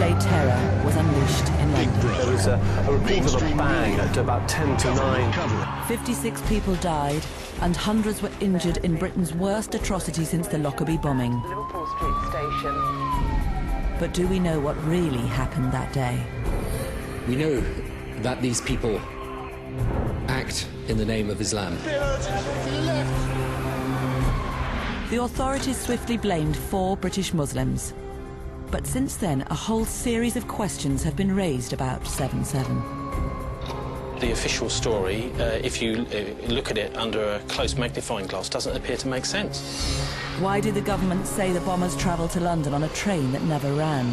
Day terror was unleashed in London. There was a report of a bang at about 10 to 9. 56 people died and hundreds were injured in Britain's worst atrocity since the Lockerbie bombing. Liverpool Street Station. But do we know what really happened that day? We know that these people act in the name of Islam. The authorities swiftly blamed 4 British Muslims. But since then, a whole series of questions have been raised about 7/7. The official story, if you look at it under a close magnifying glass, doesn't appear to make sense. Why did the government say the bombers travelled to London on a train that never ran?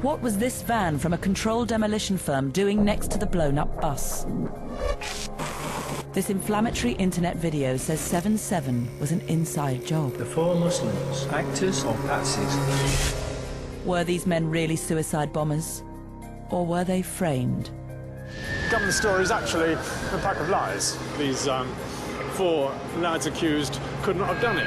What was this van from a controlled demolition firm doing next to the blown-up bus? This inflammatory internet video says 7/7 was an inside job. The 4 Muslims, actors or patsies? Were these men really suicide bombers? Or were they framed? The government story is actually a pack of lies. These 4 lads accused could not have done it.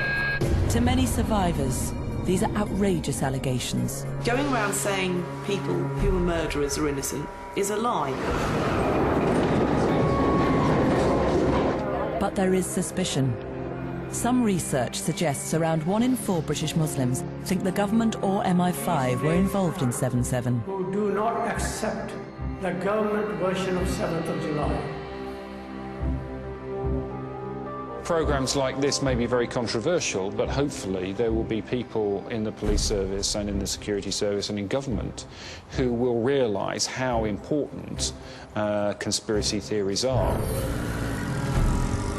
To many survivors, these are outrageous allegations. Going around saying people who are murderers are innocent is a lie. But there is suspicion. Some research suggests around 1 in 4 British Muslims think the government or MI5 were involved in 7/7. Who do not accept the government version of 7th of July. Programs like this may be very controversial, but hopefully there will be people in the police service and in the security service and in government who will realise how important conspiracy theories are.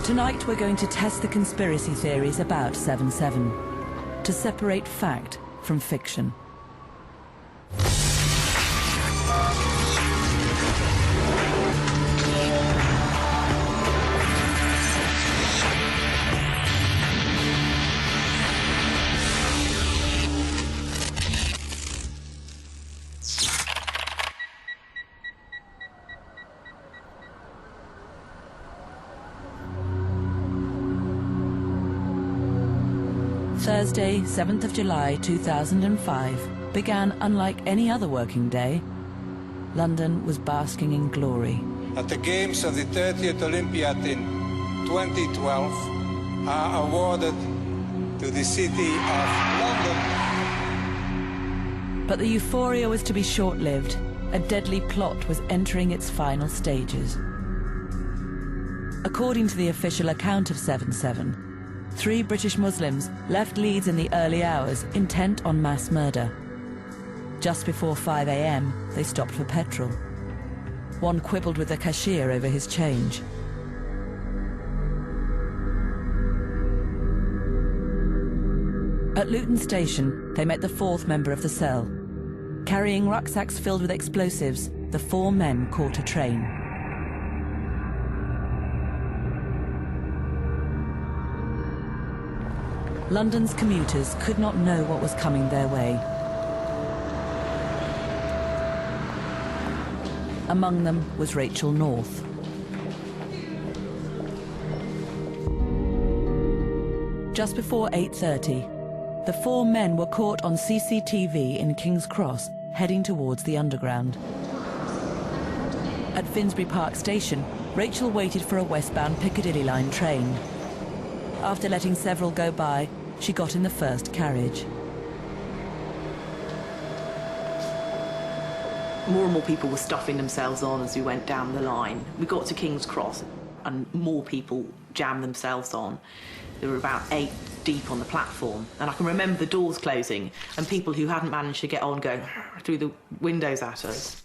Tonight we're going to test the conspiracy theories about 7/7, to separate fact from fiction. Thursday, 7th of July 2005, began unlike any other working day. London was basking in glory. At the Games of the 30th Olympiad in 2012 are awarded to the city of London. But the euphoria was to be short-lived. A deadly plot was entering its final stages. According to the official account of 7/7, 3 British Muslims left Leeds in the early hours, intent on mass murder. Just before 5 a.m, they stopped for petrol. One quibbled with the cashier over his change. At Luton Station, they met the 4th member of the cell. Carrying rucksacks filled with explosives, the 4 men caught a train. London's commuters could not know what was coming their way. Among them was Rachel North. Just before 8:30, the 4 men were caught on CCTV in King's Cross, heading towards the Underground. At Finsbury Park Station, Rachel waited for a westbound Piccadilly line train. After letting several go by, she got in the first carriage. More and more people were stuffing themselves on as we went down the line. We got to King's Cross and more people jammed themselves on. There were about 8 deep on the platform, and I can remember the doors closing and people who hadn't managed to get on going through the windows at us.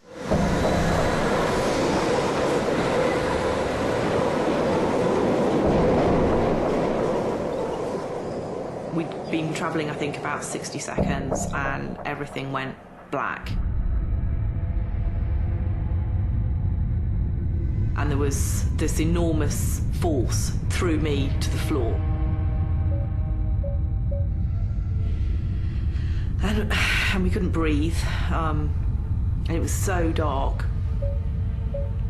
We'd been travelling, I think, about 60 seconds and everything went black. And there was this enormous force threw me to the floor. And we couldn't breathe. And it was so dark.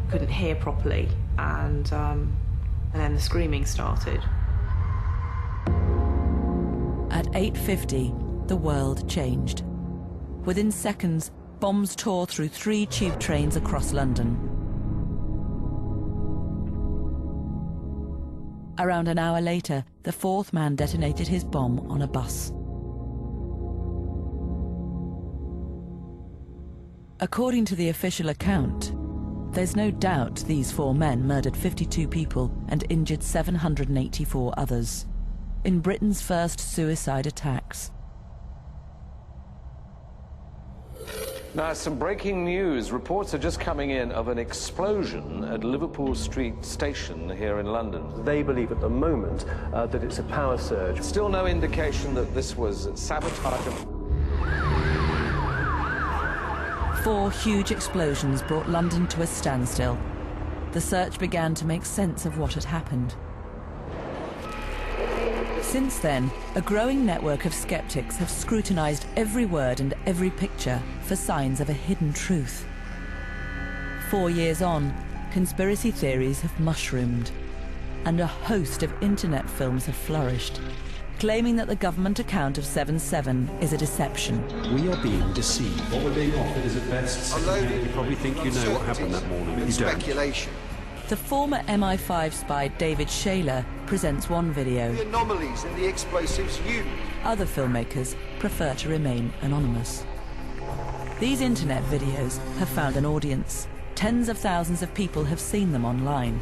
Couldn't hear properly. And then the screaming started. At 8:50, the world changed. Within seconds, bombs tore through 3 tube trains across London. Around an hour later, the 4th man detonated his bomb on a bus. According to the official account, there's no doubt these 4 men murdered 52 people and injured 784 others in Britain's first suicide attacks. Now, some breaking news. Reports are just coming in of an explosion at Liverpool Street Station here in London. They believe at the moment that it's a power surge. Still no indication that this was sabotage. 4 huge explosions brought London to a standstill. The search began to make sense of what had happened. Since then, a growing network of skeptics have scrutinized every word and every picture for signs of a hidden truth. 4 years on, conspiracy theories have mushroomed, and a host of internet films have flourished, claiming that the government account of 7/7 is a deception. We are being deceived. What we're being offered is at best. You probably think you know what happened that morning. You don't. Speculation. The former MI5 spy David Shayler presents one video. The anomalies and the explosives used. Other filmmakers prefer to remain anonymous. These internet videos have found an audience. Tens of thousands of people have seen them online.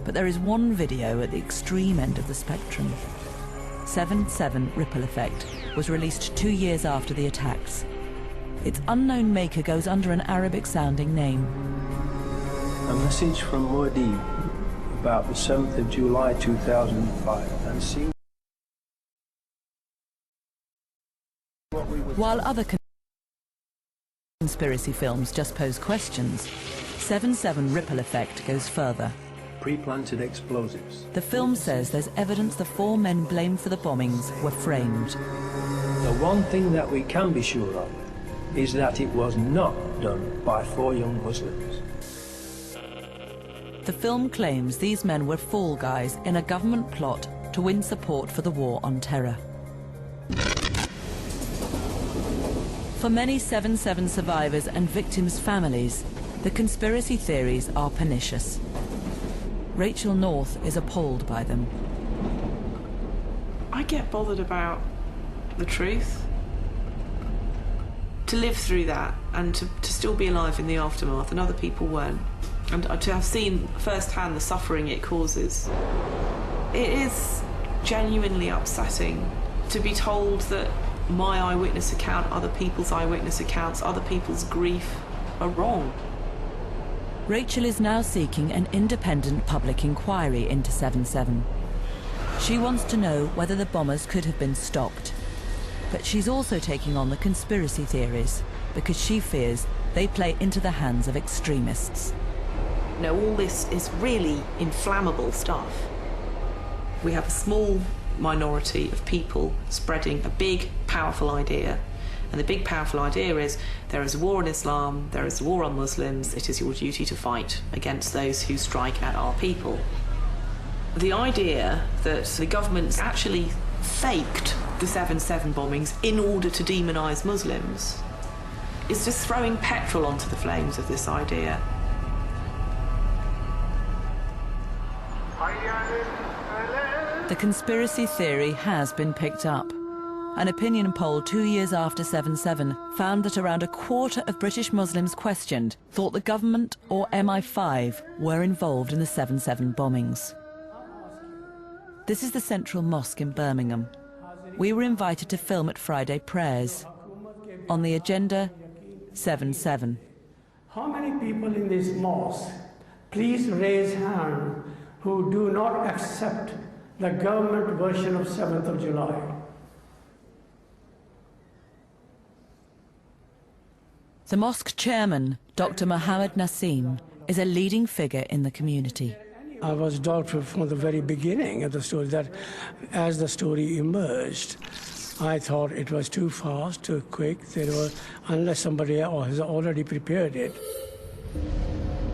But there is one video at the extreme end of the spectrum. 7/7 Ripple Effect was released 2 years after the attacks. Its unknown maker goes under an Arabic-sounding name. A message from Muad'Dib about the 7th of July 2005 and see what we would. While other conspiracy films just pose questions, 7/7 Ripple Effect goes further. Pre-planted explosives. The film says there's evidence the 4 men blamed for the bombings were framed. The one thing that we can be sure of is that it was not done by 4 young Muslims. The film claims these men were fall guys in a government plot to win support for the war on terror. For many 7/7 survivors and victims' families, the conspiracy theories are pernicious. Rachel North is appalled by them. I get bothered about the truth. To live through that and to still be alive in the aftermath and other people weren't. And to have seen firsthand the suffering it causes. It is genuinely upsetting to be told that my eyewitness account, other people's eyewitness accounts, other people's grief are wrong. Rachel is now seeking an independent public inquiry into 7/7. She wants to know whether the bombers could have been stopped. But she's also taking on the conspiracy theories because she fears they play into the hands of extremists. You know, all this is really inflammable stuff. We have a small minority of people spreading a big, powerful idea. And the big, powerful idea is there is a war on Islam, there is a war on Muslims, it is your duty to fight against those who strike at our people. The idea that the government's actually faked the 7/7 bombings in order to demonise Muslims is just throwing petrol onto the flames of this idea. The conspiracy theory has been picked up. An opinion poll 2 years after 7/7 found that around a quarter of British Muslims questioned thought the government or MI5 were involved in the 7/7 bombings. This is the Central Mosque in Birmingham. We were invited to film at Friday prayers. On the agenda, 7/7. How many people in this mosque, please raise hand, who do not accept the government version of 7th of July? The mosque chairman, Dr. Mohammed Nassim, is a leading figure in the community. I was doubtful from the very beginning of the story that as the story emerged, I thought it was too fast, too quick, unless somebody else has already prepared it.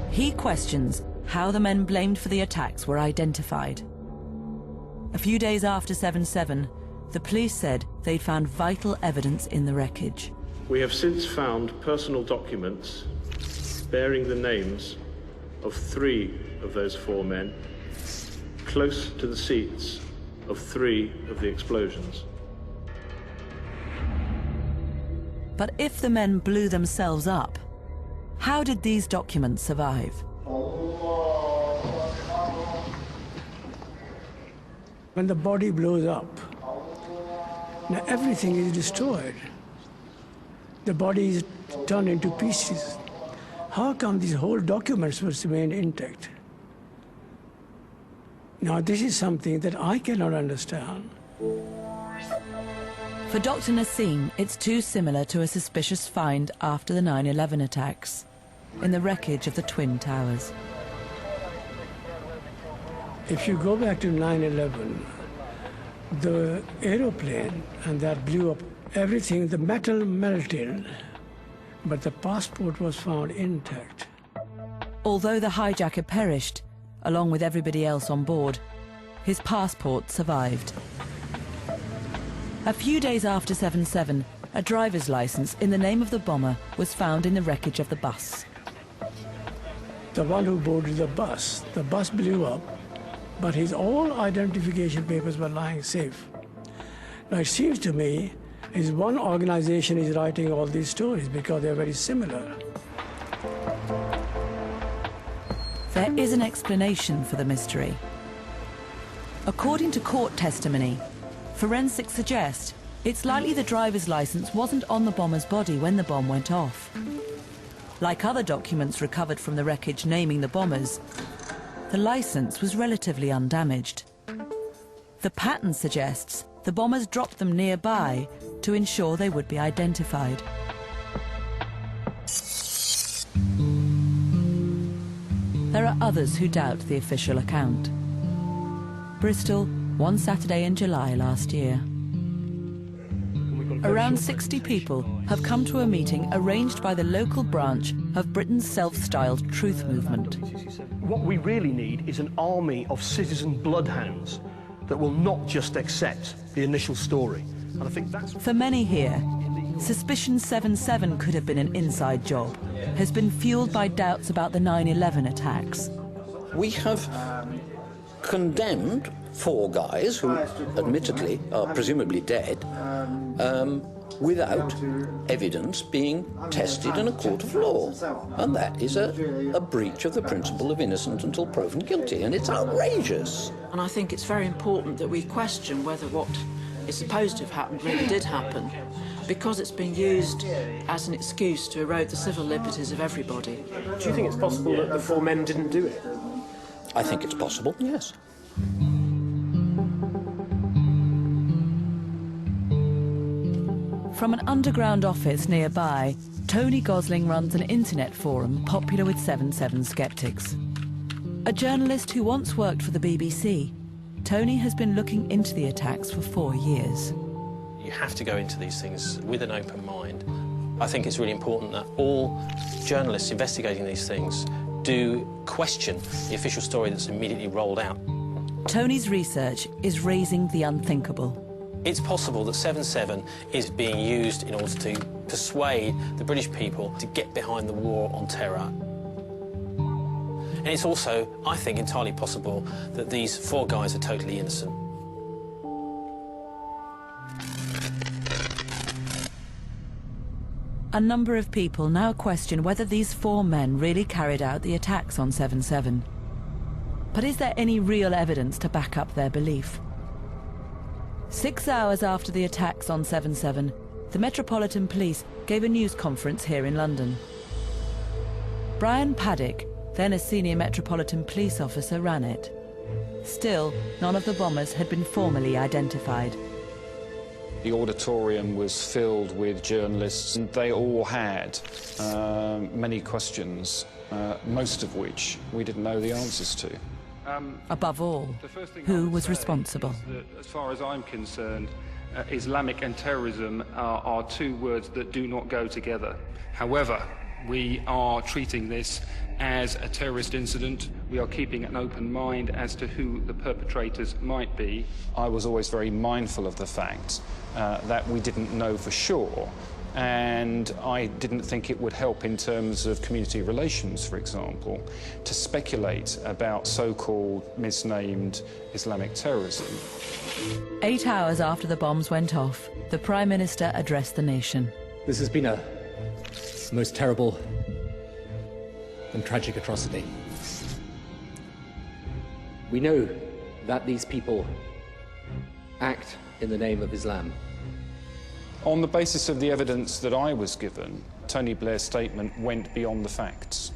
He questions how the men blamed for the attacks were identified. A few days after 7/7, the police said they'd found vital evidence in the wreckage. We have since found personal documents bearing the names of 3 of those 4 men close to the seats of 3 of the explosions. But if the men blew themselves up, how did these documents survive? When the body blows up, now everything is destroyed. The body is turned into pieces. How come these whole documents were remained intact? Now this is something that I cannot understand. For Dr. Nassim, it's too similar to a suspicious find after the 9/11 attacks, in the wreckage of the Twin Towers. If you go back to 9/11, the aeroplane and that blew up, everything, the metal melted, but the passport was found intact. Although the hijacker perished, along with everybody else on board, his passport survived. A few days after 7/7, a driver's license in the name of the bomber was found in the wreckage of the bus. The one who boarded the bus blew up, but his all identification papers were lying safe. Now it seems to me is one organization is writing all these stories because they're very similar. There is an explanation for the mystery. According to court testimony, forensics suggest it's likely the driver's license wasn't on the bomber's body when the bomb went off. Like other documents recovered from the wreckage naming the bombers, the license was relatively undamaged. The pattern suggests the bombers dropped them nearby to ensure they would be identified. There are others who doubt the official account. Bristol, one Saturday in July last year. Around 60 people have come to a meeting arranged by the local branch of Britain's self-styled Truth Movement. What we really need is an army of citizen bloodhounds that will not just accept the initial story. And I think that's... For many here, suspicion 7/7 could have been an inside job has been fueled by doubts about the 9/11 attacks. We have condemned 4 guys who admittedly are presumably dead without evidence being tested in a court of law. And that is a breach of the principle of innocent until proven guilty, and it's outrageous. And I think it's very important that we question whether what is supposed to have happened really did happen, because it's been used as an excuse to erode the civil liberties of everybody. Do you think it's possible that the 4 men didn't do it? I think it's possible, yes. From an underground office nearby, Tony Gosling runs an internet forum popular with 7/7 skeptics. A journalist who once worked for the BBC, Tony has been looking into the attacks for 4 years. You have to go into these things with an open mind. I think it's really important that all journalists investigating these things do question the official story that's immediately rolled out. Tony's research is raising the unthinkable. It's possible that 7/7 is being used in order to persuade the British people to get behind the war on terror. And it's also, I think, entirely possible that these 4 guys are totally innocent. A number of people now question whether these 4 men really carried out the attacks on 7/7. But is there any real evidence to back up their belief? 6 hours after the attacks on 7/7, the Metropolitan Police gave a news conference here in London. Brian Paddock, then a senior Metropolitan Police officer, ran it. Still, none of the bombers had been formally identified. The auditorium was filled with journalists, and they all had many questions, most of which we didn't know the answers to. Above all, who was responsible? As far as I'm concerned, Islamic and terrorism are 2 words that do not go together. However, we are treating this as a terrorist incident. We are keeping an open mind as to who the perpetrators might be. I was always very mindful of the fact that we didn't know for sure, And I didn't think it would help in terms of community relations, for example, to speculate about so-called misnamed Islamic terrorism. 8 hours after the bombs went off, the Prime Minister addressed the nation. This has been a most terrible and tragic atrocity. We know that these people act in the name of Islam. On the basis of the evidence that I was given, Tony Blair's statement went beyond the facts.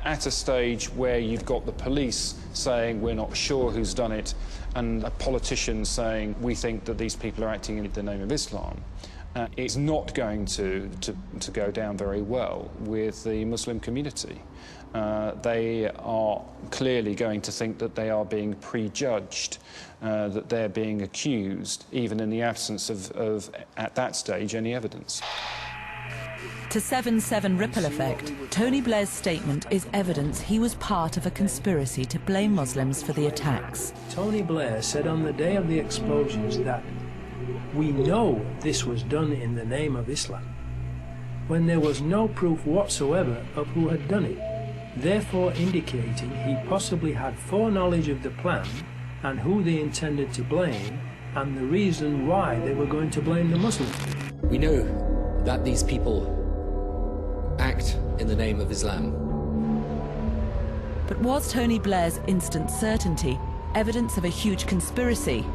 At a stage where you've got the police saying we're not sure who's done it, and a politician saying we think that these people are acting in the name of Islam, it's not going to go down very well with the Muslim community. They are clearly going to think that they are being prejudged, that they're being accused, even in the absence of at that stage, any evidence. To 7/7 ripple effect, Tony Blair's statement is evidence he was part of a conspiracy to blame Muslims for the attacks. Tony Blair said on the day of the explosions that we know this was done in the name of Islam, when there was no proof whatsoever of who had done it, therefore indicating he possibly had foreknowledge of the plan and who they intended to blame and the reason why they were going to blame the Muslims. We know that these people act in the name of Islam. But was Tony Blair's instant certainty evidence of a huge conspiracy,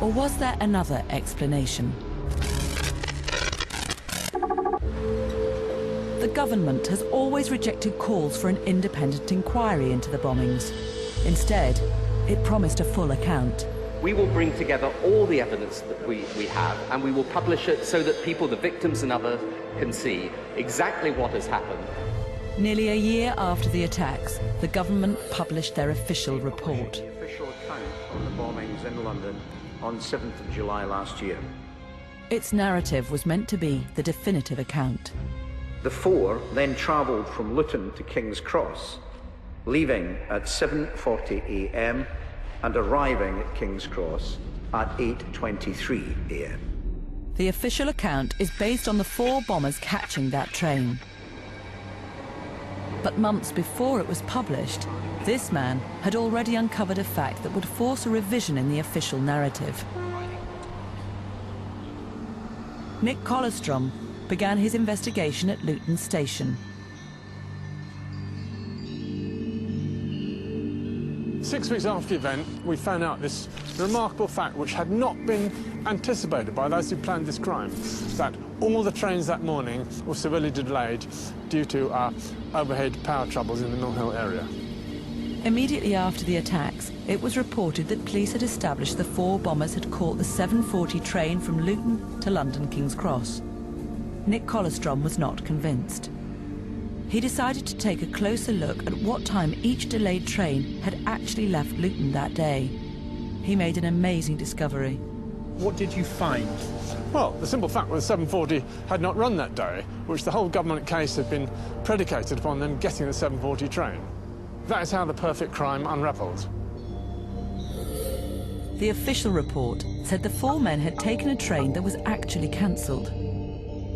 or was there another explanation? The government has always rejected calls for an independent inquiry into the bombings. Instead, it promised a full account. We will bring together all the evidence that we have, and we will publish it so that people, the victims and others, can see exactly what has happened. Nearly a year after the attacks, the government published their official report. The official account of the bombings in London on 7th of July last year. Its narrative was meant to be the definitive account. The four then travelled from Luton to King's Cross, leaving at 7:40 a.m. and arriving at King's Cross at 8:23 a.m. The official account is based on the 4 bombers catching that train. But months before it was published, this man had already uncovered a fact that would force a revision in the official narrative. Nick Kollerstrom began his investigation at Luton Station. 6 weeks after the event, we found out this remarkable fact, which had not been anticipated by those who planned this crime, that all the trains that morning were severely delayed due to overhead power troubles in the Mill Hill area. Immediately after the attacks, it was reported that police had established the 4 bombers had caught the 7:40 train from Luton to London King's Cross. Nick Kollerstrom was not convinced. He decided to take a closer look at what time each delayed train had actually left Luton that day. He made an amazing discovery. What did you find? Well, the simple fact was 7:40 had not run that day, which the whole government case had been predicated upon them getting the 7:40 train. That is how the perfect crime unravelled. The official report said the 4 men had taken a train that was actually cancelled.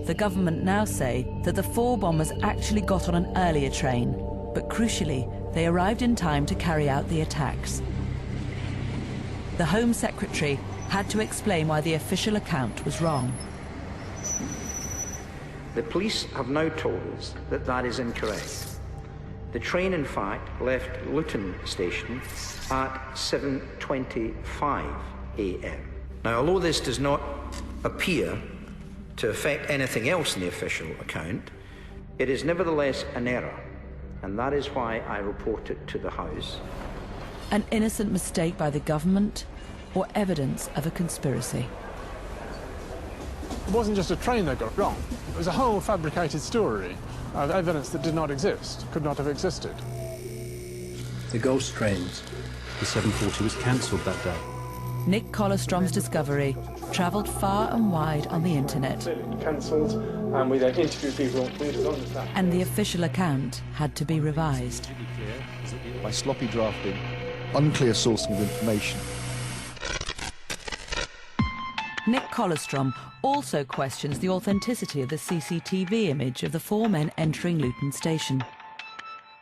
The government now say that the 4 bombers actually got on an earlier train, but crucially, they arrived in time to carry out the attacks. The Home Secretary had to explain why the official account was wrong. The police have now told us that that is incorrect. The train, in fact, left Luton Station at 7:25 a.m. Now, although this does not appear to affect anything else in the official account, it is nevertheless an error, and that is why I report it to the House. An innocent mistake by the government, or evidence of a conspiracy? It wasn't just a train they got wrong. It was a whole fabricated story of evidence that did not exist, could not have existed. The ghost trains. The 7:40 was cancelled that day. Nick Kollerstrom's discovery travelled far and wide on the internet. Cancelled, and we then interviewed people. And the official account had to be revised. By sloppy drafting, unclear sourcing of information. Nick Kollerstrom also questions the authenticity of the CCTV image of the 4 men entering Luton Station.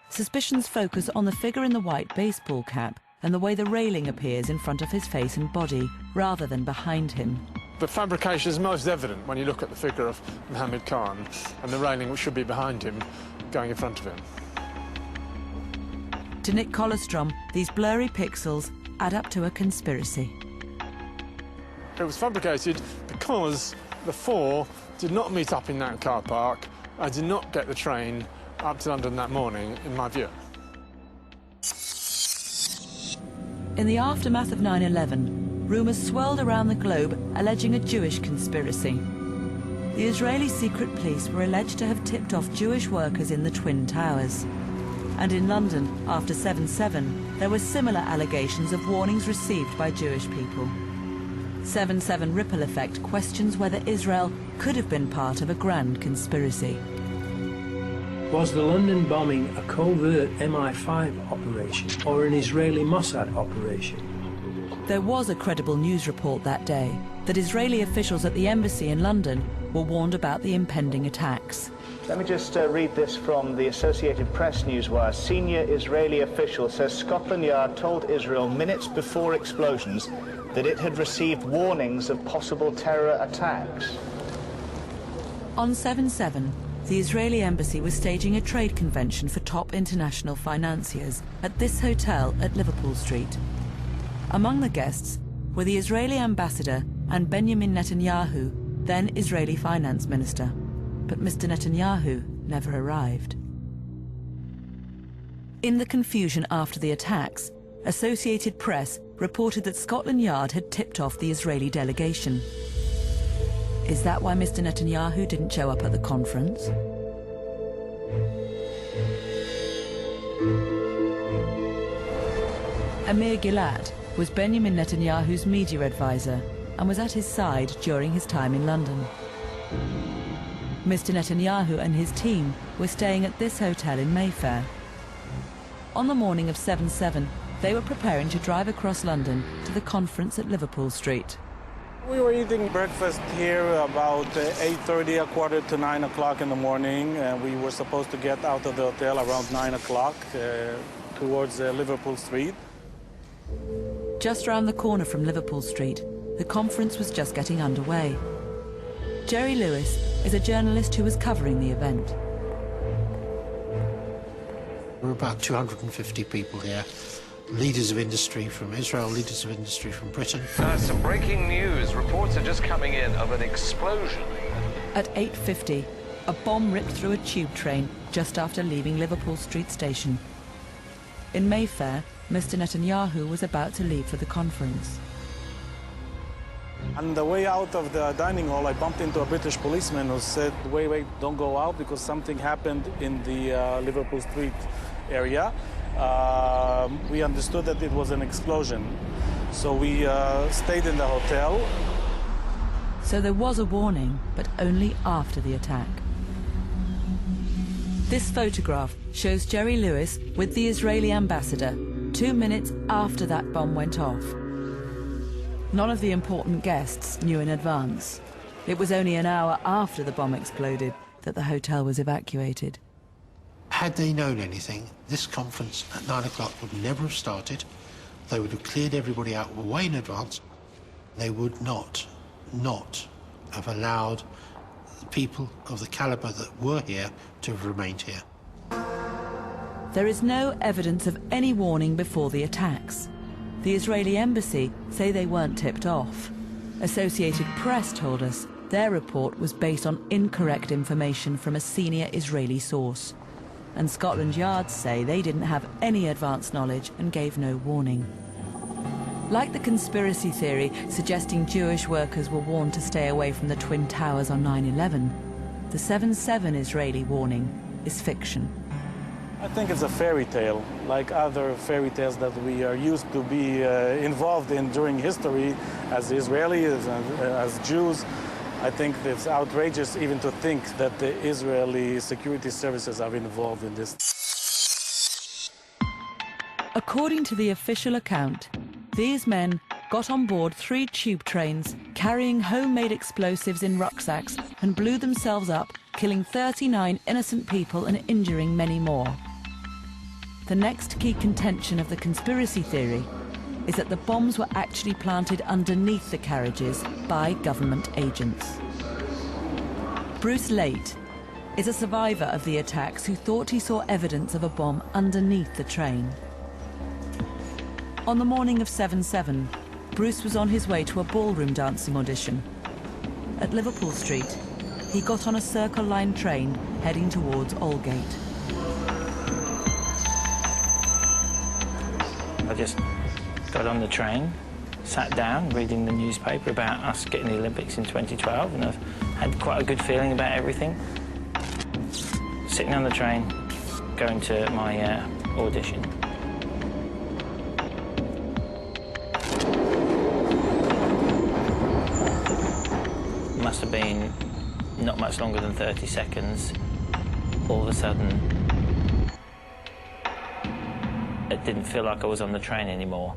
Suspicions focus on the figure in the white baseball cap and the way the railing appears in front of his face and body, rather than behind him. The fabrication is most evident when you look at the figure of Mohammed Khan and the railing which should be behind him going in front of him. To Nick Collerstrom, these blurry pixels add up to a conspiracy. It was fabricated because the 4 did not meet up in that car park and did not get the train up to London that morning, in my view. In the aftermath of 9/11, rumours swirled around the globe alleging a Jewish conspiracy. The Israeli secret police were alleged to have tipped off Jewish workers in the Twin Towers. And in London, after 7/7, there were similar allegations of warnings received by Jewish people. 7/7 ripple effect questions whether Israel could have been part of a grand conspiracy. Was the London bombing a covert MI5 operation or an Israeli Mossad operation? There was a credible news report that day that Israeli officials at the embassy in London were warned about the impending attacks. Let me just read this from the Associated Press newswire. Senior Israeli official says Scotland Yard told Israel minutes before explosions that it had received warnings of possible terror attacks. On 7/7, the Israeli embassy was staging a trade convention for top international financiers at this hotel at Liverpool Street. Among the guests were the Israeli ambassador and Benjamin Netanyahu, then Israeli finance minister. But Mr. Netanyahu never arrived. In the confusion after the attacks, Associated Press reported that Scotland Yard had tipped off the Israeli delegation. Is that why Mr. Netanyahu didn't show up at the conference? Amir Gilad was Benjamin Netanyahu's media advisor and was at his side during his time in London. Mr. Netanyahu and his team were staying at this hotel in Mayfair. On the morning of 7/7, they were preparing to drive across London to the conference at Liverpool Street. We were eating breakfast here about 8:30, 8:45 to 9 o'clock in the morning. We were supposed to get out of the hotel around 9 o'clock towards Liverpool Street. Just round the corner from Liverpool Street, the conference was just getting underway. Jerry Lewis is a journalist who was covering the event. There were about 250 people here. Leaders of industry from Israel, leaders of industry from Britain. Some breaking news. Reports are just coming in of an explosion. At 8:50, a bomb ripped through a tube train just after leaving Liverpool Street Station. In Mayfair, Mr. Netanyahu was about to leave for the conference. On the way out of the dining hall, I bumped into a British policeman who said, wait, don't go out because something happened in the Liverpool Street area. We understood that it was an explosion. So we stayed in the hotel. So there was a warning, but only after the attack. This photograph shows Jerry Lewis with the Israeli ambassador 2 minutes after that bomb went off. None of the important guests knew in advance. It was only an hour after the bomb exploded that the hotel was evacuated. Had they known anything, this conference at 9 o'clock would never have started. They would have cleared everybody out way in advance. They would not have allowed the people of the caliber that were here to have remained here. There is no evidence of any warning before the attacks. The Israeli embassy say they weren't tipped off. Associated Press told us their report was based on incorrect information from a senior Israeli source. And Scotland Yard say they didn't have any advance knowledge and gave no warning. Like the conspiracy theory suggesting Jewish workers were warned to stay away from the Twin Towers on 9/11, the 7/7 Israeli warning is fiction. I think it's a fairy tale, like other fairy tales that we are used to be involved in during history as Israelis and as Jews. I think it's outrageous even to think that the Israeli security services are involved in this. According to the official account, these men got on board 3 tube trains carrying homemade explosives in rucksacks and blew themselves up, killing 39 innocent people and injuring many more. The next key contention of the conspiracy theory is that the bombs were actually planted underneath the carriages by government agents. Bruce Late is a survivor of the attacks who thought he saw evidence of a bomb underneath the train. On the morning of 7/7, Bruce was on his way to a ballroom dancing audition. At Liverpool Street, he got on a Circle Line train heading towards Aldgate. I just got on the train, sat down reading the newspaper about us getting the Olympics in 2012, and I've had quite a good feeling about everything. Sitting on the train, going to my audition. Must have been not much longer than 30 seconds. All of a sudden, it didn't feel like I was on the train anymore.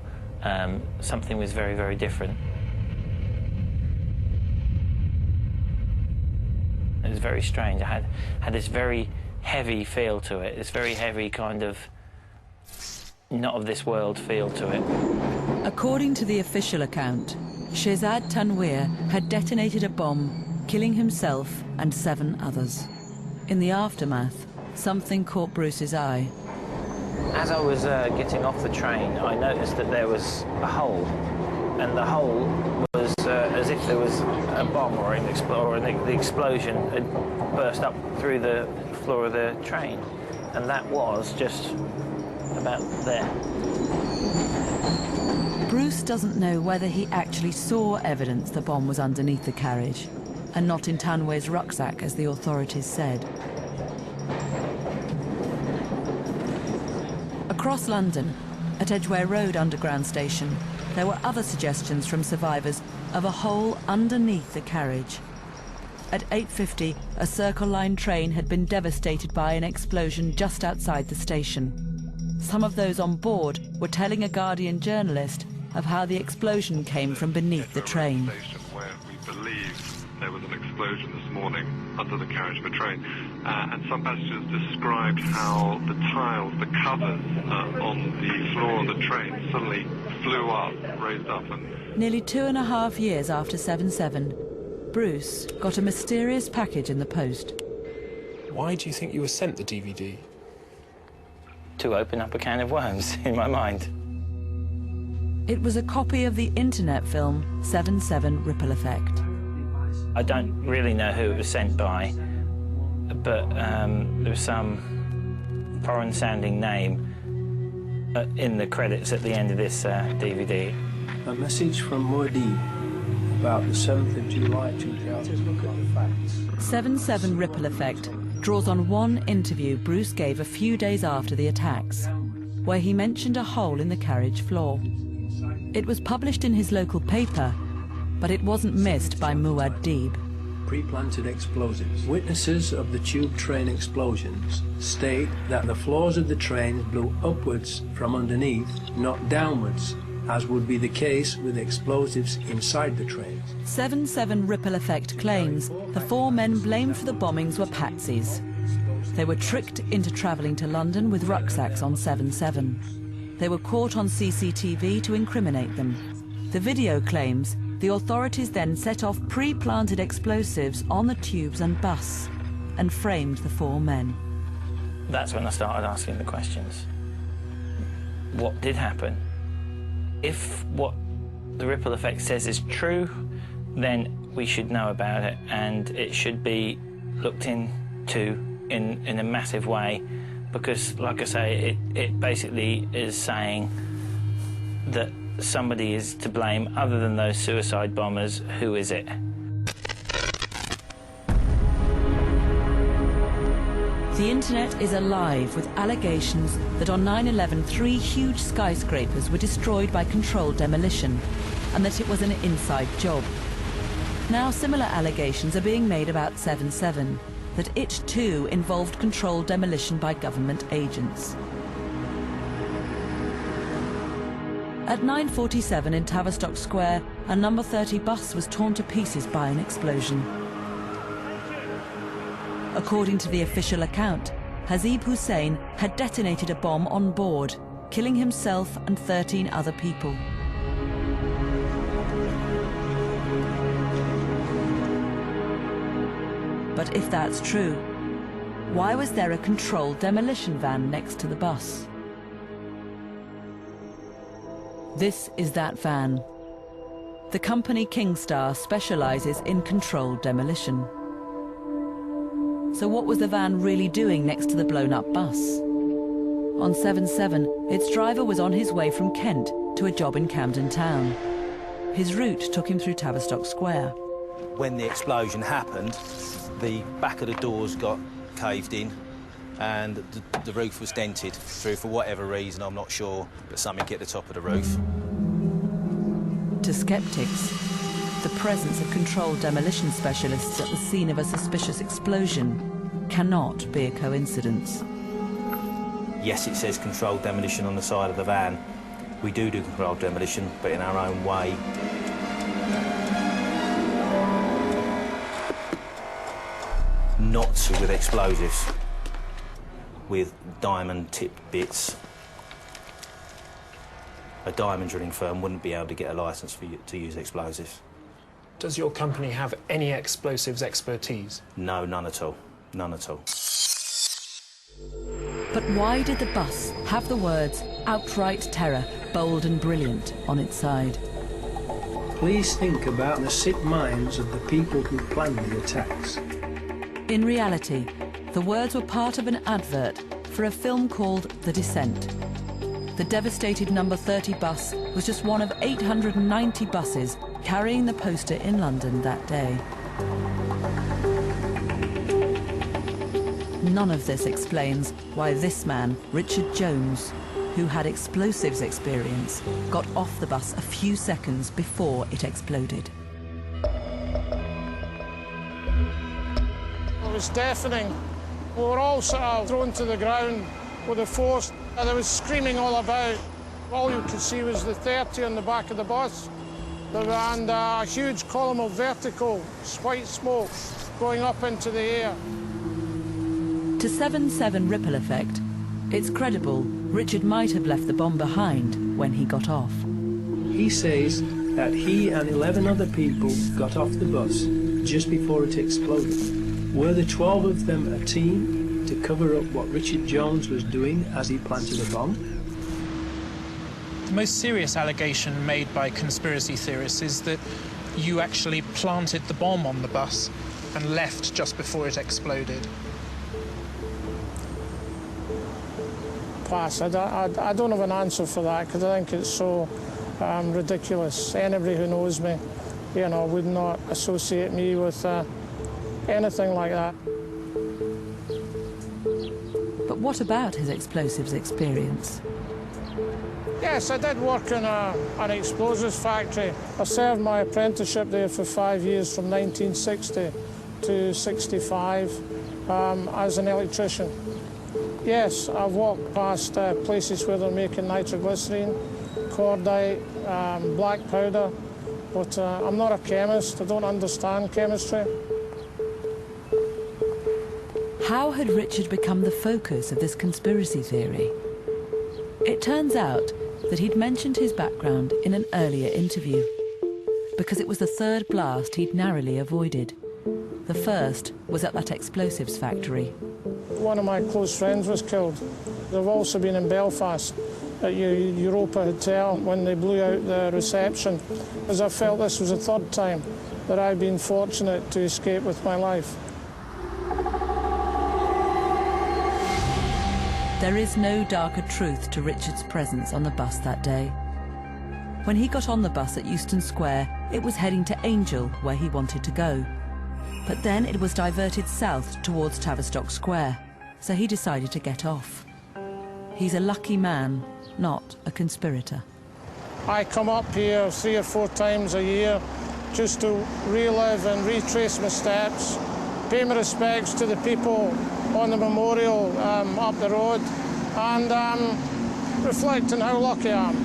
Something was very, very different. It was very strange. I had this very heavy feel to it, this very heavy kind of not of this world feel to it. According to the official account, Shehzad Tanweer had detonated a bomb, killing himself and 7 others. In the aftermath, something caught Bruce's eye. As I was getting off the train, I noticed that there was a hole, and the hole was as if there was a bomb or the explosion had burst up through the floor of the train, and that was just about there. Bruce doesn't know whether he actually saw evidence the bomb was underneath the carriage, and not in Tanweer's rucksack, as the authorities said. Across London, at Edgware Road Underground Station, there were other suggestions from survivors of a hole underneath the carriage. At 8:50, a Circle Line train had been devastated by an explosion just outside the station. Some of those on board were telling a Guardian journalist of how the explosion came from beneath the train. Where we believe there was an explosion this morning under the carriage of a train, and some passengers described how the tiles, the covers on the floor of the train suddenly flew up, raised up, and... Nearly 2.5 years after 7/7, Bruce got a mysterious package in the post. Why do you think you were sent the DVD? To open up a can of worms in my mind. It was a copy of the internet film 7/7 Ripple Effect. I don't really know who it was sent by, but there was some foreign-sounding name in the credits at the end of this DVD. A message from Muad'Dib about the 7th of July 2000. Look at the facts. 7/7 Ripple Effect draws on one interview Bruce gave a few days after the attacks, where he mentioned a hole in the carriage floor. It was published in his local paper, but it wasn't missed by Muad'Dib. Pre-planted explosives. Witnesses of the tube train explosions state that the floors of the train blew upwards from underneath, not downwards, as would be the case with explosives inside the trains. 7/7 Ripple Effect claims the 4 men blamed for the bombings were patsies. They were tricked into travelling to London with rucksacks on 7/7. They were caught on CCTV to incriminate them. The video claims the authorities then set off pre-planted explosives on the tubes and bus and framed the 4 men. That's when I started asking the questions. What did happen? If what the Ripple Effect says is true, then we should know about it, and it should be looked into in a massive way, because, like I say, it basically is saying that somebody is to blame other than those suicide bombers. Who is it? The internet is alive with allegations that on 9/11 3 huge skyscrapers were destroyed by controlled demolition, and that it was an inside job. Now similar allegations are being made about 7/7, that it too involved controlled demolition by government agents. At 9:47 in Tavistock Square, a number 30 bus was torn to pieces by an explosion. According to the official account, Hazib Hussein had detonated a bomb on board, killing himself and 13 other people. But if that's true, why was there a controlled demolition van next to the bus? This is that van. The company Kingstar specializes in controlled demolition. So what was the van really doing next to the blown-up bus? On 7/7, its driver was on his way from Kent to a job in Camden Town. His route took him through Tavistock Square. When the explosion happened, the back of the doors got caved in and the roof was dented through, for whatever reason, I'm not sure, but something hit the top of the roof. To skeptics, the presence of controlled demolition specialists at the scene of a suspicious explosion cannot be a coincidence. Yes, it says controlled demolition on the side of the van. We do controlled demolition, but in our own way. Not with explosives, with diamond-tipped bits. A diamond drilling firm wouldn't be able to get a licence for you to use explosives. Does your company have any explosives expertise? No, none at all. None at all. But why did the bus have the words "outright terror, bold and brilliant" on its side? Please think about the sick minds of the people who planned the attacks. In reality, the words were part of an advert for a film called The Descent. The devastated number 30 bus was just one of 890 buses carrying the poster in London that day. None of this explains why this man, Richard Jones, who had explosives experience, got off the bus a few seconds before it exploded. It was deafening. We were all sort of thrown to the ground with the force. There was screaming all about. All you could see was the 30 on the back of the bus. And a huge column of vertical white smoke going up into the air. To 7/7 ripple effect, it's credible Richard might have left the bomb behind when he got off. He says that he and 11 other people got off the bus just before it exploded. Were the 12 of them a team to cover up what Richard Jones was doing as he planted a bomb? The most serious allegation made by conspiracy theorists is that you actually planted the bomb on the bus and left just before it exploded. Pass. I don't have an answer for that because I think it's so ridiculous. Anybody who knows me, you know, would not associate me with anything like that. But what about his explosives experience? Yes, I did work in an explosives factory. I served my apprenticeship there for 5 years from 1960 to 65 as an electrician. Yes, I've walked past places where they're making nitroglycerine, cordite, black powder, but I'm not a chemist. I don't understand chemistry. How had Richard become the focus of this conspiracy theory? It turns out that he'd mentioned his background in an earlier interview, because it was the third blast he'd narrowly avoided. The first was at that explosives factory. One of my close friends was killed. I've also been in Belfast at Europa Hotel when they blew out the reception, as I felt this was the third time that I've been fortunate to escape with my life. There is no darker truth to Richard's presence on the bus that day. When he got on the bus at Euston Square, it was heading to Angel, where he wanted to go. But then it was diverted south towards Tavistock Square, so he decided to get off. He's a lucky man, not a conspirator. I come up here 3 or 4 times a year just to relive and retrace my steps, pay my respects to the people on the memorial up the road, and reflect on how lucky I am.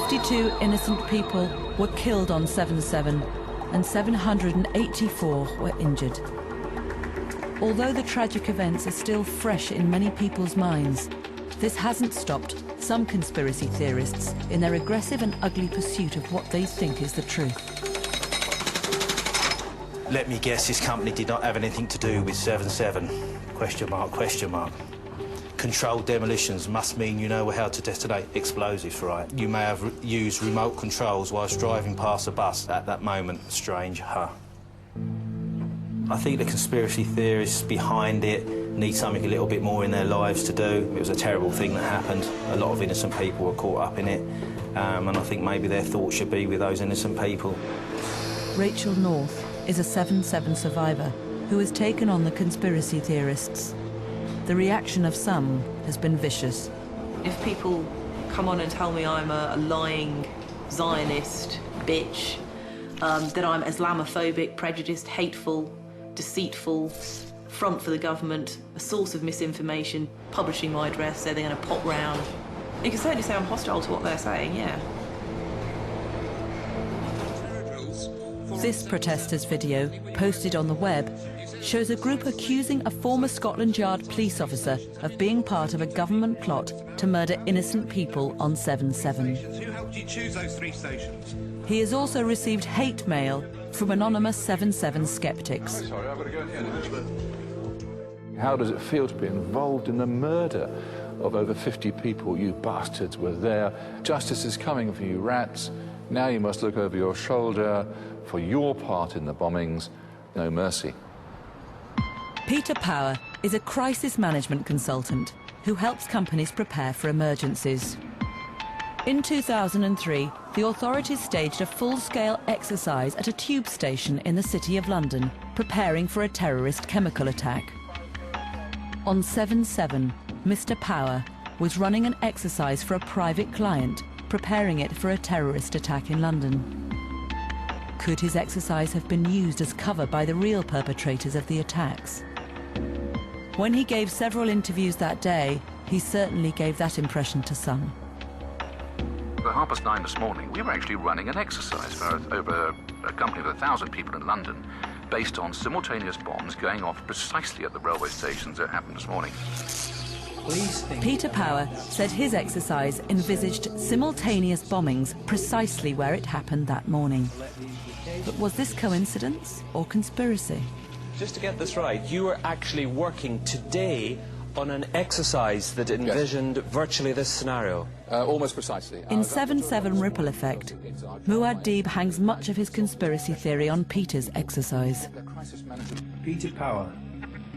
52 innocent people were killed on 7/7 and 784 were injured. Although the tragic events are still fresh in many people's minds, this hasn't stopped some conspiracy theorists in their aggressive and ugly pursuit of what they think is the truth. Let me guess, this company did not have anything to do with 7/7? Question mark, question mark. Controlled demolitions must mean you know how to detonate explosives, right? You may have used remote controls whilst driving past a bus at that moment. Strange, huh? I think the conspiracy theorists behind it need something a little bit more in their lives to do. It was a terrible thing that happened. A lot of innocent people were caught up in it, and I think maybe their thoughts should be with those innocent people. Rachel North is a 7/7 survivor who has taken on the conspiracy theorists. The reaction of some has been vicious. If people come on and tell me I'm a lying Zionist bitch, that I'm Islamophobic, prejudiced, hateful, deceitful, front for the government, a source of misinformation, publishing my address, so they're going to pop round. You can certainly say I'm hostile to what they're saying, yeah. This protester's video, posted on the web, shows a group accusing a former Scotland Yard police officer of being part of a government plot to murder innocent people on 7/7. Who helped you choose those 3 stations? He has also received hate mail from anonymous 7/7 skeptics. Sorry, I've got to go in. How does it feel to be involved in the murder of over 50 people? You bastards were there. Justice is coming for you rats. Now you must look over your shoulder for your part in the bombings. No mercy. Peter Power is a crisis management consultant who helps companies prepare for emergencies. In 2003, the authorities staged a full-scale exercise at a tube station in the City of London, preparing for a terrorist chemical attack. On 7/7, Mr. Power was running an exercise for a private client, preparing it for a terrorist attack in London. Could his exercise have been used as cover by the real perpetrators of the attacks? When he gave several interviews that day, he certainly gave that impression to some. At 9:30 this morning, we were actually running an exercise for over a company of 1,000 people in London, based on simultaneous bombs going off precisely at the railway stations that happened this morning. Peter Power said his exercise envisaged simultaneous bombings precisely where it happened that morning. But was this coincidence or conspiracy? Just to get this right, you were actually working today on an exercise that envisioned virtually this scenario? Almost precisely. In 7/7 Ripple Effect, Muad'Dib hangs much of his conspiracy theory on Peter's exercise. Peter Power,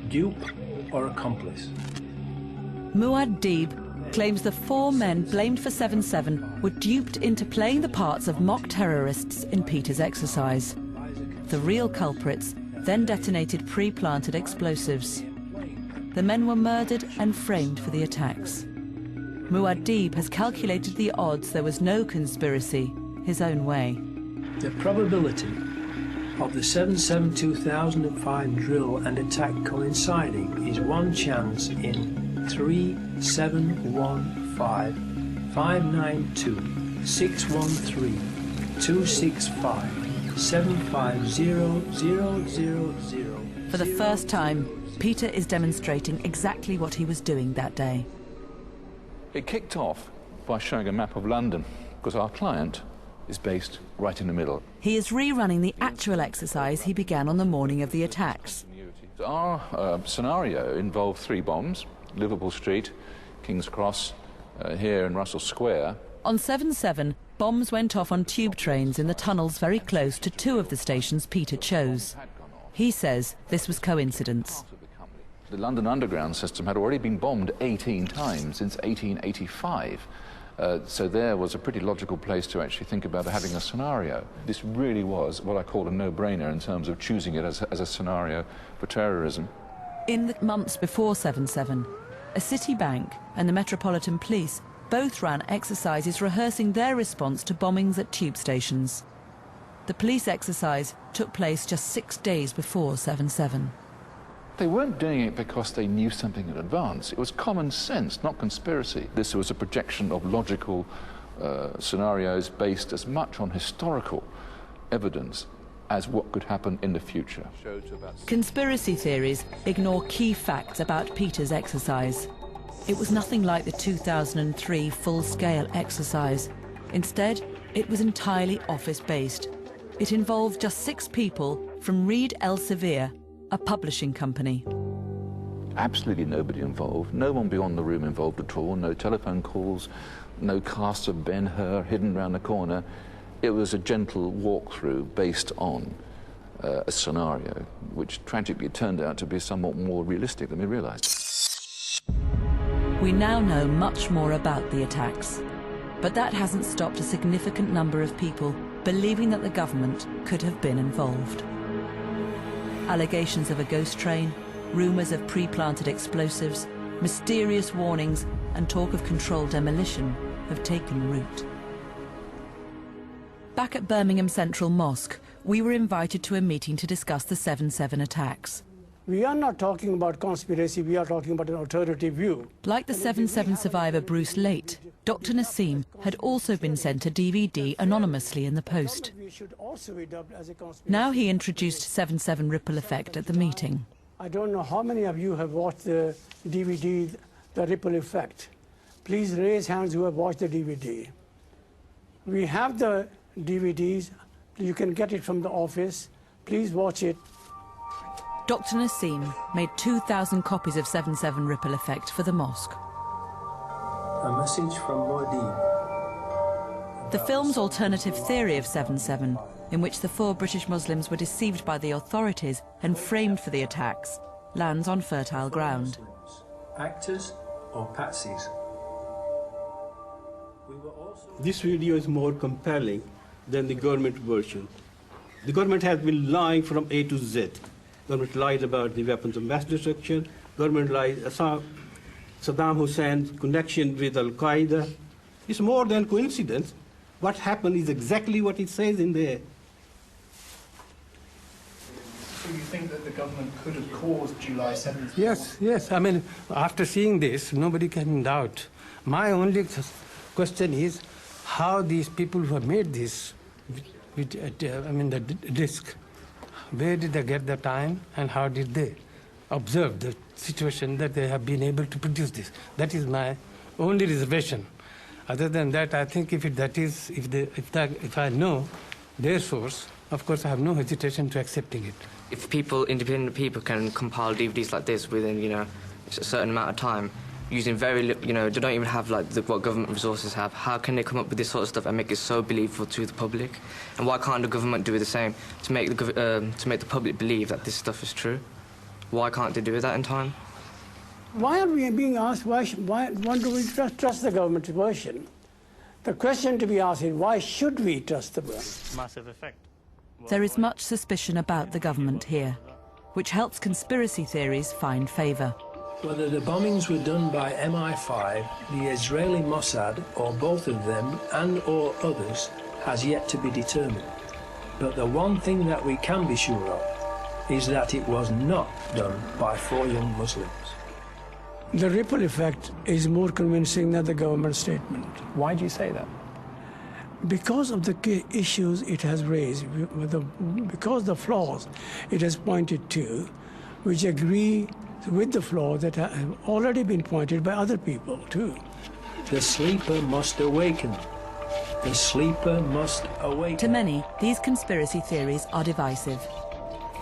dupe or accomplice? Muad'Dib claims the 4 men blamed for 7/7 were duped into playing the parts of mock terrorists in Peter's exercise. The real culprits then detonated pre-planted explosives. The men were murdered and framed for the attacks. Muad'Dib has calculated the odds there was no conspiracy his own way. The probability of the 7/7 2005 drill and attack coinciding is 1 chance in 371559265750000. For the first time, Peter is demonstrating exactly what he was doing that day. It kicked off by showing a map of London, because our client is based right in the middle. He is rerunning the actual exercise he began on the morning of the attacks. Our scenario involved 3 bombs, Liverpool Street, King's Cross, here in Russell Square. On 7/7, bombs went off on tube trains in the tunnels very close to 2 of the stations Peter chose. He says this was coincidence. The London Underground system had already been bombed 18 times since 1885. So there was a pretty logical place to actually think about having a scenario. This really was what I call a no-brainer in terms of choosing it as a scenario for terrorism. In the months before 7/7, a city bank and the Metropolitan Police both ran exercises rehearsing their response to bombings at tube stations. The police exercise took place just 6 days before 7/7. They weren't doing it because they knew something in advance. It was common sense, not conspiracy. This was a projection of logical scenarios based as much on historical evidence as what could happen in the future. Conspiracy theories ignore key facts about Peter's exercise. It was nothing like the 2003 full-scale exercise. Instead, it was entirely office-based. It involved just 6 people from Reed Elsevier, a publishing company. Absolutely nobody involved, no one beyond the room involved at all, no telephone calls, no cast of Ben-Hur hidden round the corner. It was a gentle walkthrough based on a scenario, which tragically turned out to be somewhat more realistic than we realized. We now know much more about the attacks, but that hasn't stopped a significant number of people believing that the government could have been involved. Allegations of a ghost train, rumours of pre-planted explosives, mysterious warnings, and talk of controlled demolition have taken root. Back at Birmingham Central Mosque, we were invited to a meeting to discuss the 7/7 attacks. We are not talking about conspiracy, we are talking about an alternative view. Like the 7/7 survivor Bruce Late, Dr. Nassim had also been sent a DVD anonymously in the post. Now he introduced 7/7 Ripple Effect at the meeting. I don't know how many of you have watched the DVD, The Ripple Effect. Please raise hands who have watched the DVD. We have the DVDs, you can get it from the office. Please watch it. Dr. Nassim made 2,000 copies of 7/7 Ripple Effect for the mosque. A message from Muad'Dib. The film's alternative theory of 7/7, in which the 4 British Muslims were deceived by the authorities and framed for the attacks, lands on fertile ground. Actors or patsies? This video is more compelling than the government version. The government has been lying from A to Z. Government lies about the weapons of mass destruction. Government lies Saddam Hussein's connection with Al-Qaeda. It's more than coincidence. What happened is exactly what it says in there. So you think that the government could have caused July 7th? Yes. I mean, after seeing this, nobody can doubt. My only question is how these people who have made this, the disc, where did they get the time and how did they observe the situation that they have been able to produce this? That is my only reservation. Other than that, I think if I know their source, of course I have no hesitation to accepting it. If independent people can compile DVDs like this within, a certain amount of time, using very little, they don't even have what government resources have, how can they come up with this sort of stuff and make it so believable to the public? And why can't the government do the same to make the public believe that this stuff is true? Why can't they do that in time? Why are we being asked, why do we trust the government's version? The question to be asked is, why should we trust the government? Massive effect. There is much suspicion about the government here, which helps conspiracy theories find favour. Whether the bombings were done by MI5, the Israeli Mossad, or both of them and/or others, has yet to be determined. But the one thing that we can be sure of is that it was not done by 4 young Muslims. The ripple effect is more convincing than the government statement. Why do you say that? Because of the issues it has raised, because the flaws it has pointed to, which agree with the flaws that have already been pointed by other people too. The sleeper must awaken. The sleeper must awaken. To many, these conspiracy theories are divisive.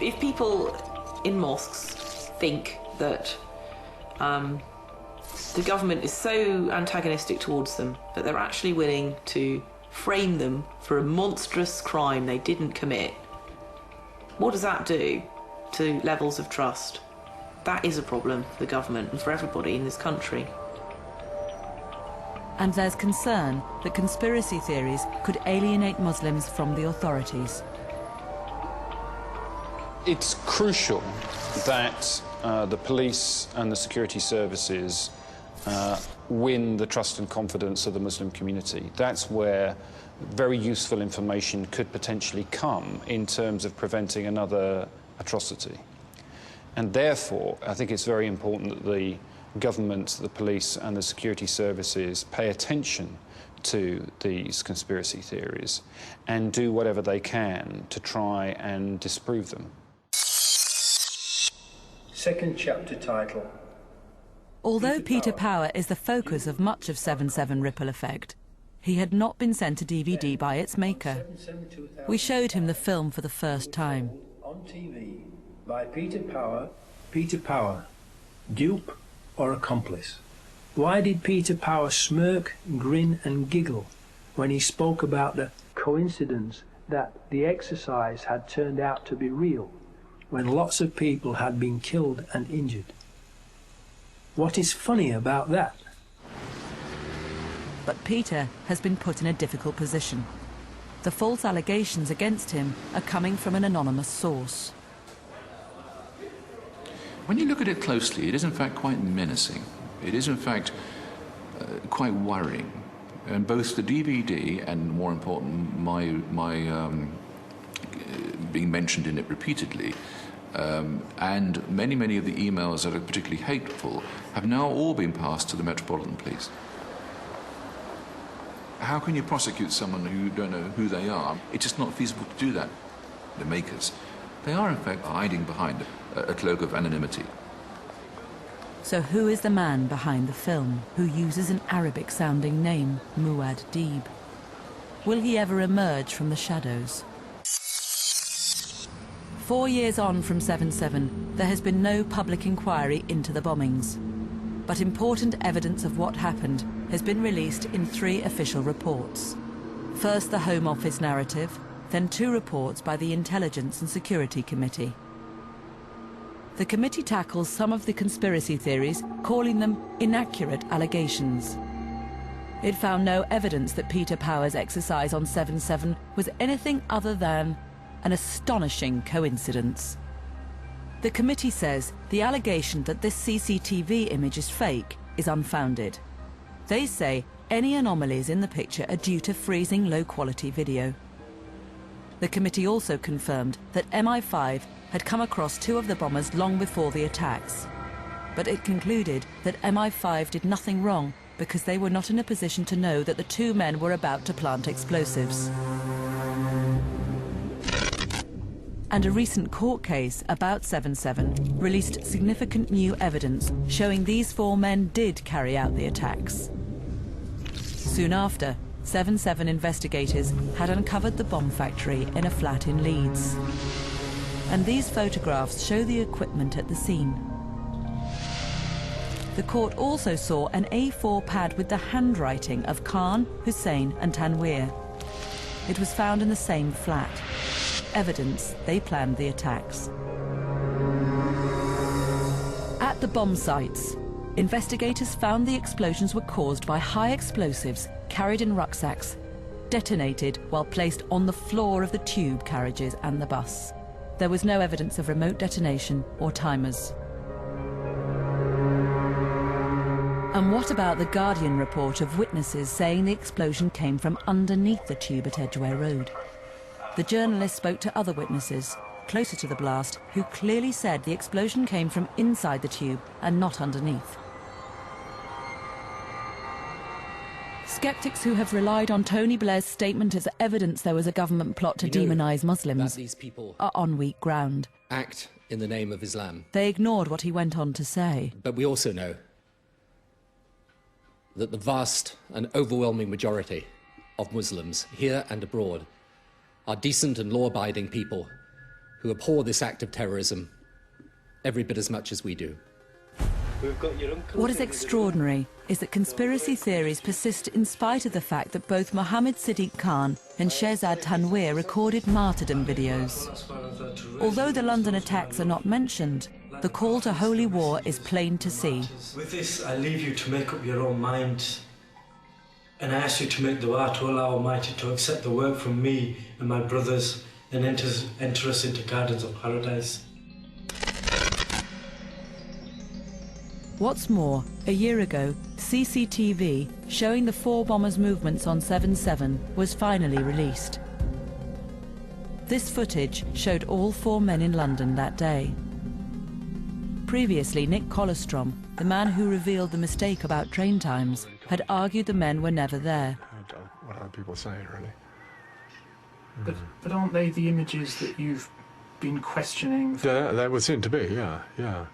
If people in mosques think that the government is so antagonistic towards them that they're actually willing to frame them for a monstrous crime they didn't commit, what does that do to levels of trust? That is a problem for the government and for everybody in this country. And there's concern that conspiracy theories could alienate Muslims from the authorities. It's crucial that the police and the security services win the trust and confidence of the Muslim community. That's where very useful information could potentially come in terms of preventing another atrocity. And therefore, I think it's very important that the government, the police and the security services pay attention to these conspiracy theories and do whatever they can to try and disprove them. Second chapter title. Although Peter Power is the focus of much of 7/7 Ripple Effect, he had not been sent a DVD by its maker. We showed him the film for the first time. On TV by Peter Power. Peter Power, dupe or accomplice? Why did Peter Power smirk, grin and giggle when he spoke about the coincidence that the exercise had turned out to be real, when lots of people had been killed and injured? What is funny about that? But Peter has been put in a difficult position. The false allegations against him are coming from an anonymous source. When you look at it closely, it is in fact quite menacing. It is in fact quite worrying. And both the DVD and, more important, my being mentioned in it repeatedly, and many of the emails that are particularly hateful have now all been passed to the Metropolitan Police. How can you prosecute someone who you don't know who they are? It's just not feasible to do that. The makers, they are in fact hiding behind a cloak of anonymity. So who is the man behind the film, who uses an Arabic-sounding name, Muad Deeb? Will he ever emerge from the shadows? 4 years on from 7/7, there has been no public inquiry into the bombings. But important evidence of what happened has been released in 3 official reports. First, the Home Office narrative, then 2 reports by the Intelligence and Security Committee. The committee tackles some of the conspiracy theories, calling them inaccurate allegations. It found no evidence that Peter Power's exercise on 7/7 was anything other than an astonishing coincidence. The committee says the allegation that this CCTV image is fake is unfounded. They say any anomalies in the picture are due to freezing low-quality video. The committee also confirmed that MI5 had come across 2 of the bombers long before the attacks. But it concluded that MI5 did nothing wrong because they were not in a position to know that the 2 men were about to plant explosives. And a recent court case about 7/7 released significant new evidence showing these 4 men did carry out the attacks. Soon after, 7/7 investigators had uncovered the bomb factory in a flat in Leeds. And these photographs show the equipment at the scene. The court also saw an A4 pad with the handwriting of Khan, Hussein and Tanweer. It was found in the same flat. Evidence they planned the attacks. At the bomb sites, investigators found the explosions were caused by high explosives carried in rucksacks, detonated while placed on the floor of the tube carriages and the bus. There was no evidence of remote detonation or timers. And what about the Guardian report of witnesses saying the explosion came from underneath the tube at Edgware Road? The journalist spoke to other witnesses, closer to the blast, who clearly said the explosion came from inside the tube and not underneath. Skeptics who have relied on Tony Blair's statement as evidence there was a government plot to demonise Muslims these people are on weak ground. act in the name of Islam. They ignored what he went on to say. But we also know that the vast and overwhelming majority of Muslims here and abroad are decent and law-abiding people who abhor this act of terrorism every bit as much as we do. What is extraordinary is that conspiracy theories persist in spite of the fact that both Mohammed Siddiq Khan and Shehzad Tanweer recorded martyrdom videos. Although the London attacks are not mentioned, the call to holy war is plain to see. With this, I leave you to make up your own mind. And I ask you to make dua to Allah Almighty to accept the work from me and my brothers and enter us into gardens of paradise. What's more, a year ago, CCTV showing the 4 bombers' movements on 7/7 was finally released. This footage showed all 4 men in London that day. Previously, Nick Colostrom, the man who revealed the mistake about train times, had argued the men were never there. what other people are saying, really. But aren't they the images that you've been questioning? They would seem to be, yeah.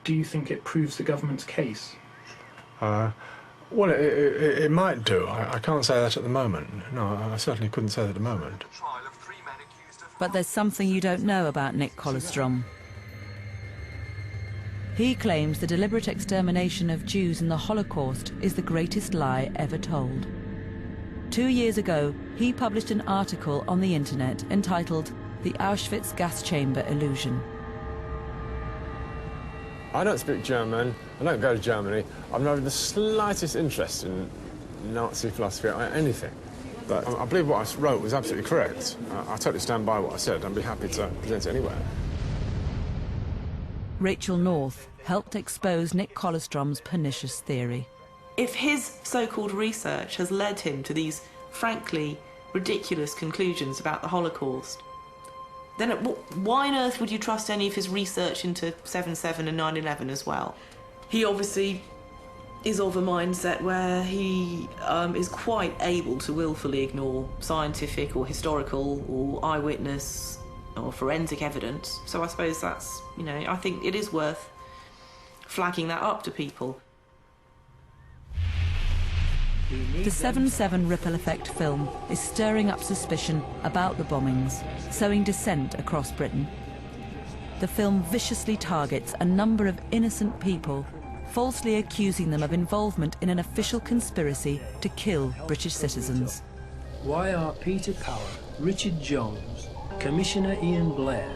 Do you think it proves the government's case? Well, it might do. I can't say that at the moment. No, I certainly couldn't say that at the moment. But there's something you don't know about Nick Kollerstrom. He claims the deliberate extermination of Jews in the Holocaust is the greatest lie ever told. 2 years ago, he published an article on the internet entitled "The Auschwitz Gas Chamber Illusion." I don't speak German. I don't go to Germany. I've never the slightest interest in Nazi philosophy or anything. But I believe what I wrote was absolutely correct. I totally stand by what I said. I'd be happy to present it anywhere. Rachel North helped expose Nick Kollerstrom's pernicious theory. If his so-called research has led him to these, frankly, ridiculous conclusions about the Holocaust, then why on earth would you trust any of his research into 7/7 and 9/11 as well? He obviously is of a mindset where he is quite able to willfully ignore scientific or historical or eyewitness or forensic evidence. So I suppose that's, I think it is worth flagging that up to people. The 7/7 ripple effect film is stirring up suspicion about the bombings, sowing dissent across Britain. The film viciously targets a number of innocent people, falsely accusing them of involvement in an official conspiracy to kill British citizens. Why are Peter Power, Richard Jones, Commissioner Ian Blair,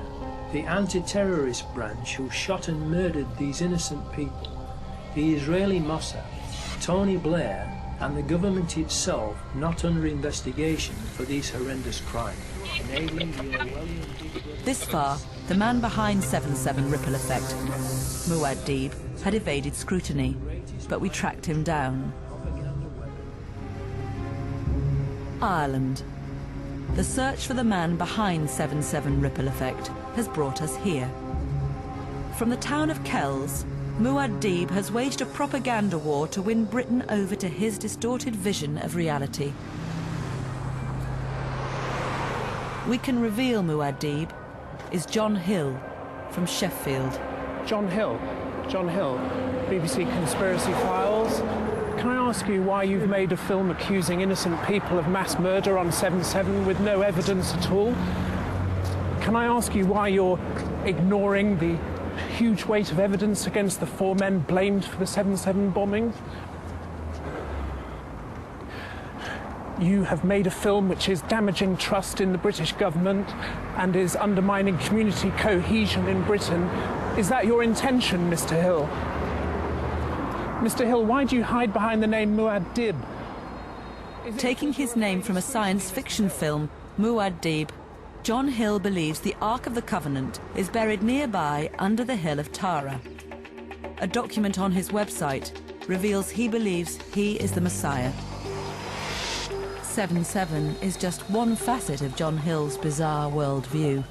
the anti-terrorist branch who shot and murdered these innocent people, the Israeli Mossad, Tony Blair, and the government itself not under investigation for these horrendous crimes? This far, the man behind 7/7 ripple effect, Muad Deeb, had evaded scrutiny, but we tracked him down. Ireland. The search for the man behind 7/7 ripple effect has brought us here. From the town of Kells, Muad Deeb has waged a propaganda war to win Britain over to his distorted vision of reality. We can reveal Muad Deeb is John Hill from Sheffield. John Hill, BBC Conspiracy Files. Can I ask you why you've made a film accusing innocent people of mass murder on 7/7 with no evidence at all? Can I ask you why you're ignoring the huge weight of evidence against the 4 men blamed for the 7/7 bombings? You have made a film which is damaging trust in the British government and is undermining community cohesion in Britain. Is that your intention, Mr. Hill? Mr. Hill, why do you hide behind the name Muad Deeb? Taking his name from a science fiction film, Muad Deeb, John Hill believes the Ark of the Covenant is buried nearby under the hill of Tara. A document on his website reveals he believes he is the Messiah. 7/7 is just one facet of John Hill's bizarre worldview.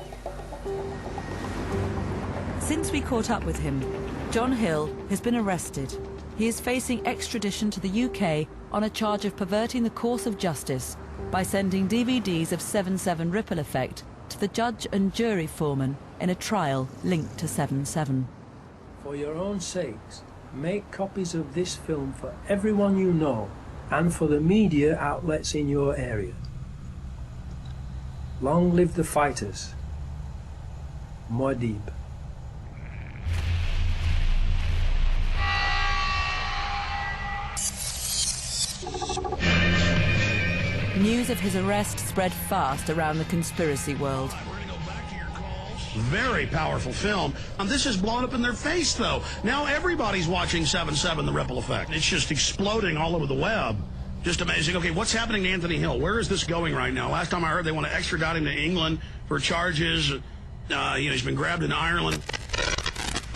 Since we caught up with him, John Hill has been arrested. He is facing extradition to the UK on a charge of perverting the course of justice by sending DVDs of 7/7 ripple effect to the judge and jury foreman in a trial linked to 7/7. For your own sakes, make copies of this film for everyone you know and for the media outlets in your area. Long live the fighters. Muad Deeb. News of his arrest spread fast around the conspiracy world. Very powerful film. This is blown up in their face, though. Now everybody's watching 7/7, The Ripple Effect. It's just exploding all over the web. Just amazing. Okay, what's happening to Anthony Hill? Where is this going right now? Last time I heard, they want to extradite him to England for charges. He's been grabbed in Ireland.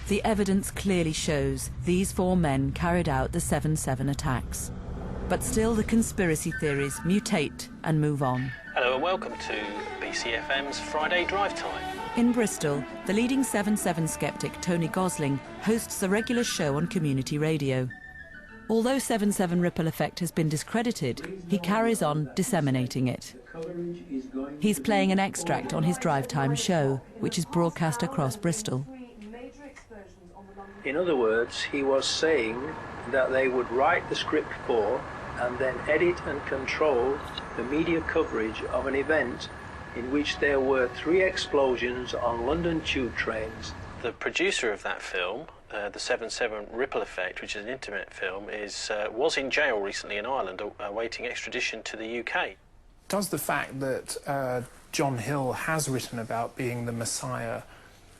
The evidence clearly shows these 4 men carried out the 7/7 attacks. But still the conspiracy theories mutate and move on. Hello and welcome to BCFM's Friday Drive Time. In Bristol, the leading 7/7 skeptic Tony Gosling hosts a regular show on community radio. Although 7/7 ripple effect has been discredited, he carries on disseminating it. He's playing an extract on his drive time show, which is broadcast across Bristol. In other words, he was saying that they would write the script for and then edit and control the media coverage of an event in which there were 3 explosions on London tube trains. The producer of that film, the 7/7 Ripple Effect, which is an internet film, was in jail recently in Ireland awaiting extradition to the UK. Does the fact that John Hill has written about being the Messiah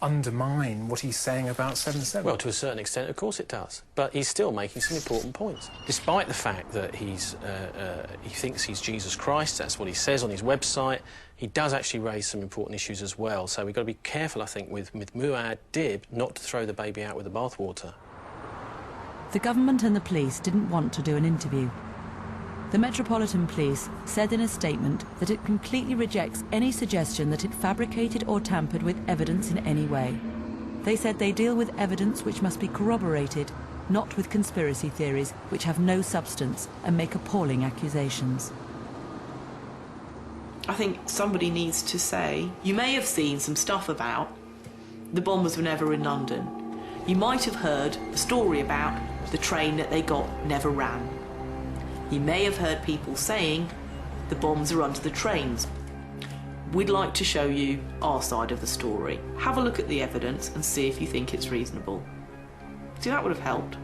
undermine what he's saying about 7/7? Well, to a certain extent, of course it does. But he's still making some important points. Despite the fact that he thinks he's Jesus Christ, that's what he says on his website, he does actually raise some important issues as well. So we've got to be careful, I think, with Muad'Dib not to throw the baby out with the bathwater. The government and the police didn't want to do an interview. The Metropolitan Police said in a statement that it completely rejects any suggestion that it fabricated or tampered with evidence in any way. They said they deal with evidence which must be corroborated, not with conspiracy theories which have no substance and make appalling accusations. I think somebody needs to say, you may have seen some stuff about the bombers were never in London. You might have heard a story about the train that they got never ran. You may have heard people saying the bombs are under the trains. We'd like to show you our side of the story. Have a look at the evidence and see if you think it's reasonable. See, that would have helped.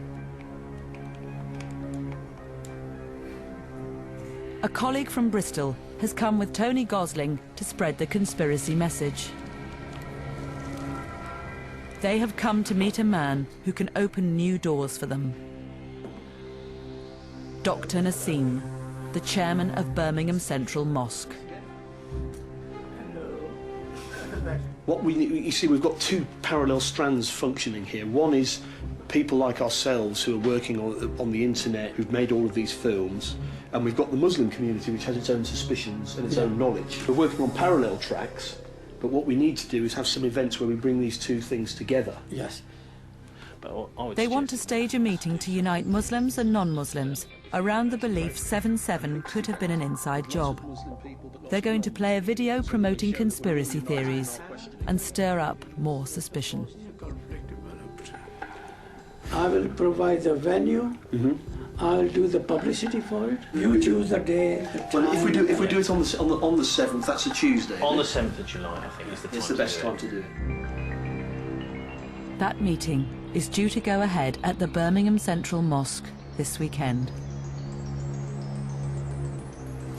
A colleague from Bristol has come with Tony Gosling to spread the conspiracy message. They have come to meet a man who can open new doors for them. Dr. Nassim, the chairman of Birmingham Central Mosque. What you see, we've got 2 parallel strands functioning here. One is people like ourselves who are working on the internet, who've made all of these films, and we've got the Muslim community which has its own suspicions and its own knowledge. We're working on parallel tracks, but what we need to do is have some events where we bring these 2 things together. Yes. They want to stage a meeting to unite Muslims and non-Muslims around the belief 7/7 could have been an inside job. They're going to play a video promoting conspiracy theories and stir up more suspicion. I will provide the venue. I'll do the publicity for it. You choose the day. Well, if we do it on the 7th, that's a Tuesday. On the 7th of July, I think, is the time. It's the best time to do it. That meeting is due to go ahead at the Birmingham Central Mosque this weekend.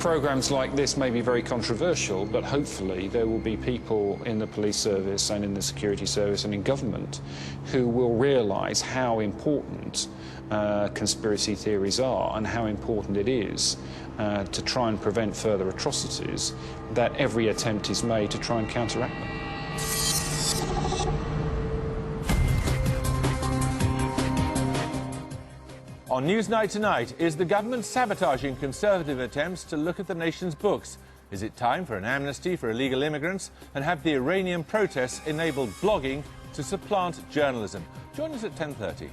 Programmes like this may be very controversial, but hopefully there will be people in the police service and in the security service and in government who will realise how important conspiracy theories are and how important it is to try and prevent further atrocities, that every attempt is made to try and counteract them. On Newsnight tonight, is the government sabotaging Conservative attempts to look at the nation's books? Is it time for an amnesty for illegal immigrants? And have the Iranian protests enabled blogging to supplant journalism? Join us at 10:30.